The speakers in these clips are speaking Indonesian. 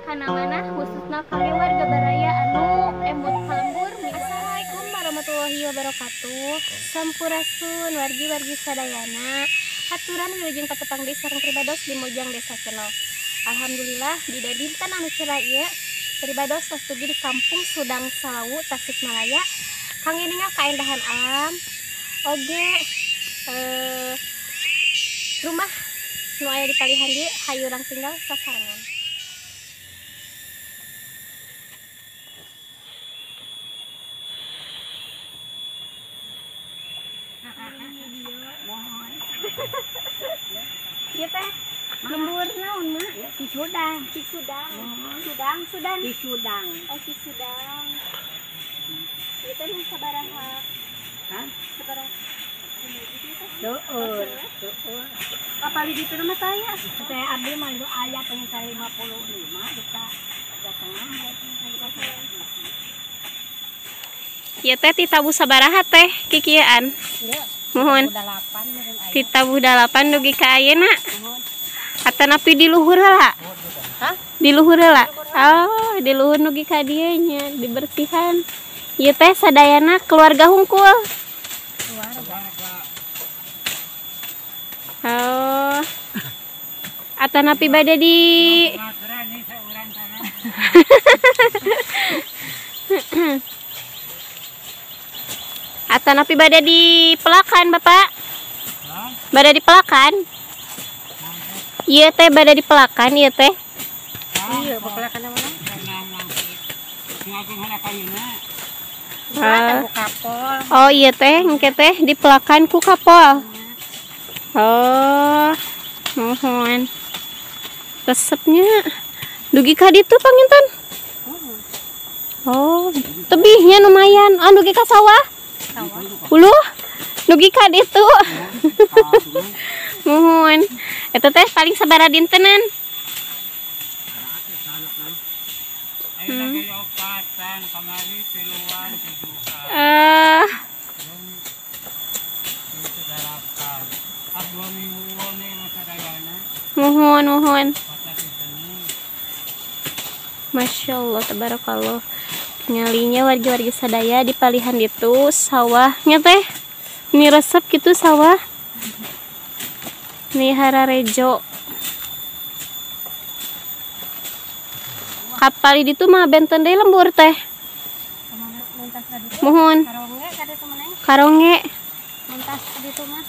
kana mana khususna kali warga baraya anu emut kalembur. Assalamualaikum warahmatullahi wabarakatuh. Sampurasun wargi-wargi sadayana. Haturan wilujeng patepang desa sareng pribados di Mojang Desa Celo. Alhamdulillah di dinten anu cerah ieu pribados sastugi di Kampung Sudang Salawu Tasikmalaya. Kangeuninga kaendahan alam oge rumah nu aya di palihan dieu hayu urang tinggal sasarengan. Ieu teh lembur naon mah? Cisudang. Cisudang. Sudang. Cisudang. Oh, Cisudang. Ieu teh nu sabaraha? Hah? Sabaraha? Heueuh. Kapali di teu mah saya. Teh abdi mah aya pengen 55 juta. Ieu teh ti tabu sabaraha teh kikieuan? Mohon. Ti tabu 8 dugi ka ayeuna. Atanapi di luhur heula? Hah? Di luhur heula? Oh, di luhur nugi ka dieu nya dibersihan. Ieu teh sadayana keluarga hungkul. Oh. Atanapi bade di Atanapi bade di pelakan, Bapak? Bade di pelakan? Iya teh bade di pelakan, iya teh. Iya, pelakan mana? Oh iya teh, engke teh di pelakan ku kapol. Oh, mohon. Resepnya dugi ka ditu panginten. Oh, tebihnya lumayan. Ah, dugi ka sawah? Uluh, dugi ka ditu. Mohon. Eta teh paling sabaraha dintenan? Mohon. Masya Allah, tabarakallah. Nyalinya warga-warga sadaya di palihan itu sawahnya teh. Ini resep gitu sawah. Ini hararejo. Kapal itu mah benten deui lembur teh. Mohon. Karonge. Mentas ditu mah.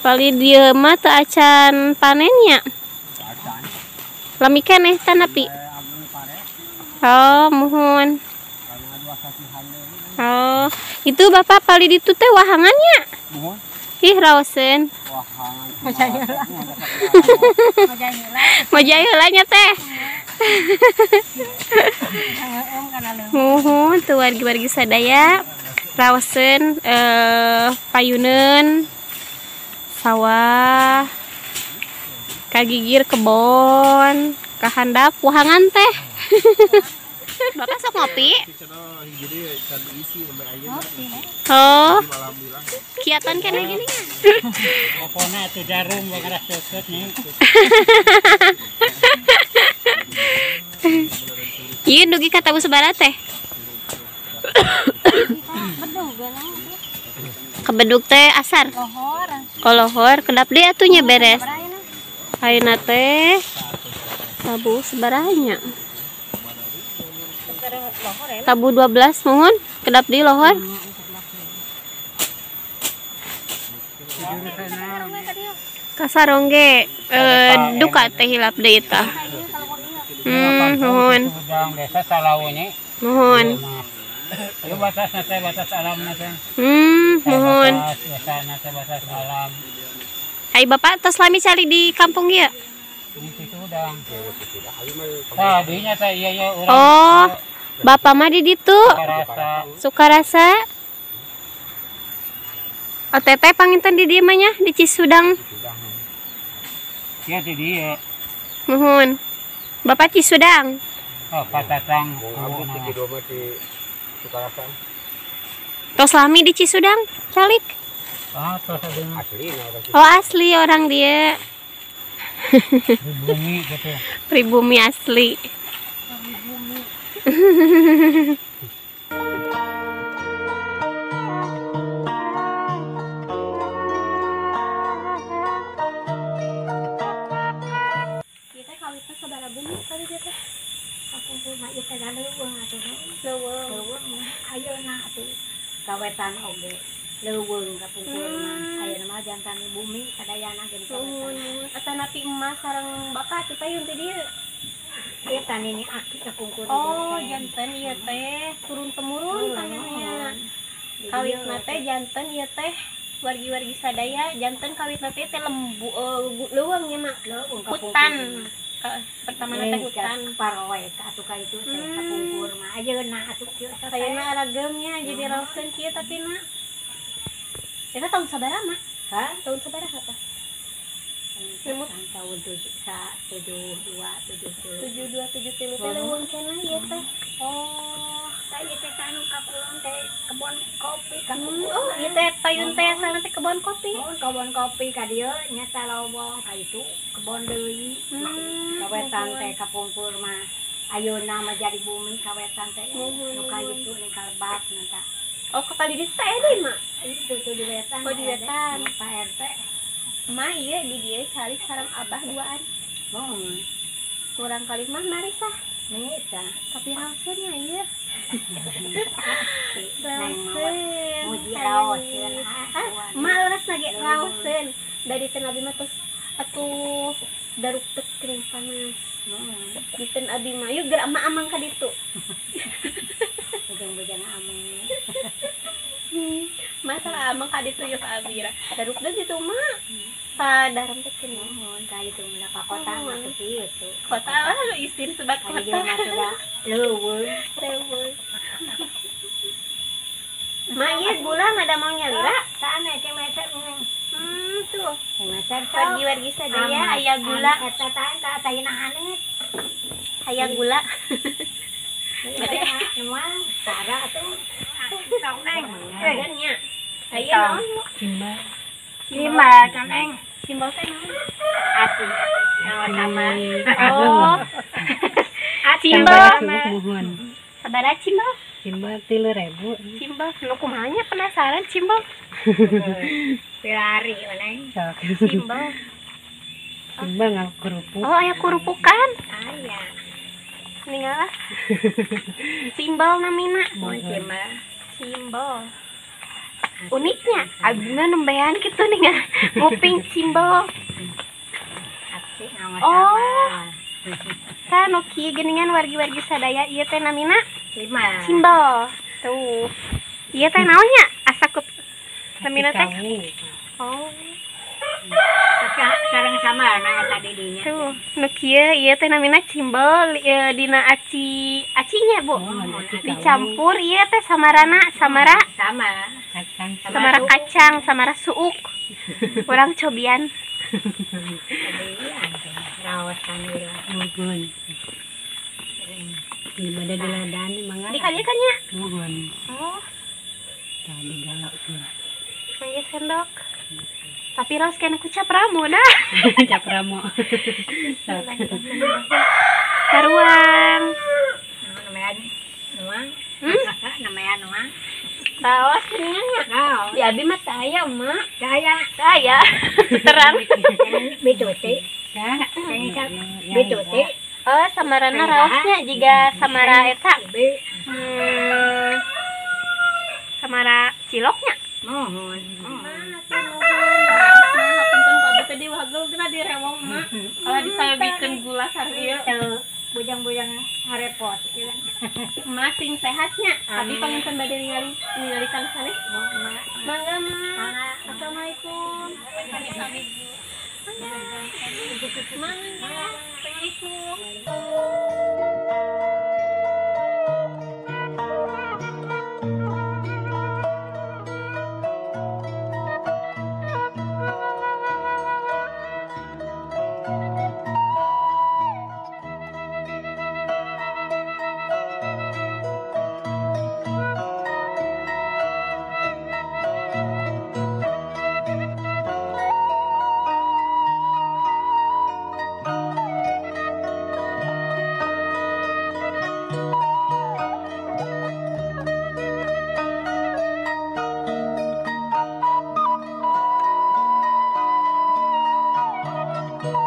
Pali dieu mah teu acan panennya. Lami keneh tanapi. Oh, mohon. Oh, itu Bapak pali ditu teh wahangannya. Ih, raoseun. Wahangan. Mojaheula nya teh. Mohon tuh wargi-wargi sadaya raoseun payuneun sawah kagigir kebon kahandap wahangan teh. Bapak sok ngopi? Oh, kiatan kena gini kan? Pokoknya itu jarum mengeras deket nih. Iya, dugi kata bu sebara teh. Kebedug teh asar. Lohor, kedap dia atunya beres. Ayeuna teh tabu sebarahnya. Tabu 12 mohon, kedap di lohor. Kasarongge duka teh hilap deui tah. Mohon. Mohon. Ieu batasna teh batas alamna teh. Mohon. Batas alam. Hai Bapak tos lami cari di kampung ieu? Di situ udang. Tadinya teh ieu urang. Oh, Bapak mah di ditu. Sukarasa. OTT panginten di dieu mah nya di Cisudang. Ya di dieu. Mohon. Bapak Cisudang. Oh, Patatang. Tos lami di Cisudang, calik. Ah, terus ada Asli nah orang Oh asli orang dia. di bumi gitu. Pribumi asli. Kita kawitnya sabaraha bumi kali dia teh. Kakumpulna ieu teh leuweung atuh. Leuweung. Leuweung ayeuna atuh. Kawetan oge leuweung kakumpulna. Ayeuna mah jantan bumi sadayana jeung kawetan. Eta napi emas sareng bakat teh payun teh dieu. Ieu tani ini aki kakumpul. Oh, janten ieu teh turun temurun tangannya. Kawitna teh janten ieu teh wargi-wargi sadaya janten kawitna teh lembu leuweung nya mah. Leuweung Hutan. Pertama teh hutan. paroe ka atuh ka itu teh kakumpul mah ayeuna atuh kieu Kayaknya aragemnya jadi rauskeun kieu tapi na. Eta tahun sabaraha mah? ha Tahun sabaraha tah? Nyemut tahun 72 72 73 teh leuweung cenah ieu teh. Oh. Saya teh kanu kakulon teh kebon kopi Oh, ieu teh payun teh sana teh kebon kopi. kebon kopi ka dieu nyata lowong ka itu kebon deui kawetan teh kapungkur mah ayeuna mah jadi bumi kawetan teh nu ka itu ni kalebak nanta Oh, kepali di teh deui mah. itu tuh di wetan Oh, di wetan. Pak RT Mah ieu di dieu cari sareng abah duaan. Kurang kali mah mari sah. nisa Tapi rauskeunnya ieu. neng muji raoseun Mah leres nage rauskeun. Dari teu abi mah tos atuh daruk teu kering panas. Diteun abi mah yuk gerak mah amang ka ditu. bujang-bujang ameng Masalah amang ka ditu yuk abi ra. Daruk deui ditu mah. Sadaram teh kering. mohon ka itu mah ka kota mah teh kitu Kota lah lu isin sebat Ayo kota. dia mah sudah leuweung Leuweung. Mak ieu gula ngada mau nyalira? sana teh meser Tuh. meser Wargi-wargi sadaya aya gula, eta tah tayina hanet aya gula. berarti nuang sara atuh sok neng Nya. Aya naon? Cimba. lima neng Simbol teh naon? ati sama Oh. Cimba Simbol. mohon. Sabaraha cimbol? Cimba 3.000. Cimbol. Nu kumaha nya penasaran cimbol? pilari neng Sok. Cimbol. Cimba ngaku kerupuk. Oh, aya kurupukan. aya Ninggalah. Simbol namina. mau cima Simbol. Uniknya, abina nembean gitu nih nggak nguping simbol. ati ngawas Oh. Kan oke geningan wargi-wargi sadaya ieu teh namina lima simbol. Tuh. Ieu teh naonnya? Asakut namina teh. Oh. sareng sama na eta didinya Tuh, nu kieu ieu teh namina simbol dina acinya, Bu. Dicampur ieu teh samarana, samara Kacang samara kacang, samara suuk. Urang cobian. raos kanila mohon. Ibadah diladani mangga. Dikali-kalinya. Mohon. Oh, Tadi galak tuh. saya sendok. Tapi raos kena kucap ramu dah. Capramo. Sok. Karuang. namanya nuang namanya nuang Raos kenyangnya. raos Di abi mah saya, Mak. saya Saya. Terang. bituti Ya. bituti Oh, samarana raosnya juga samara eta. Samara ciloknya. mohon Punten ku abdi tadi wagel geuna direwong mah. Kalau disaya bikin gula sareng ieu bujang-bujang harepot masing sehatnya. Tapi panginten bade ningali kang saneh. Mangga, Mak. Assalamualaikum. Mangga. Assalamualaikum. Wargi-wargi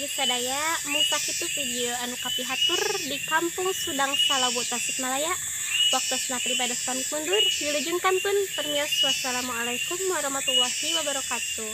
sadaya musak itu video anu kapihatur di Kampung Sudang Salawu Tasikmalaya. Waktosna pribados pamit mundur. Wilujeng kantun permios. Wassalamualaikum warahmatullahi wabarakatuh.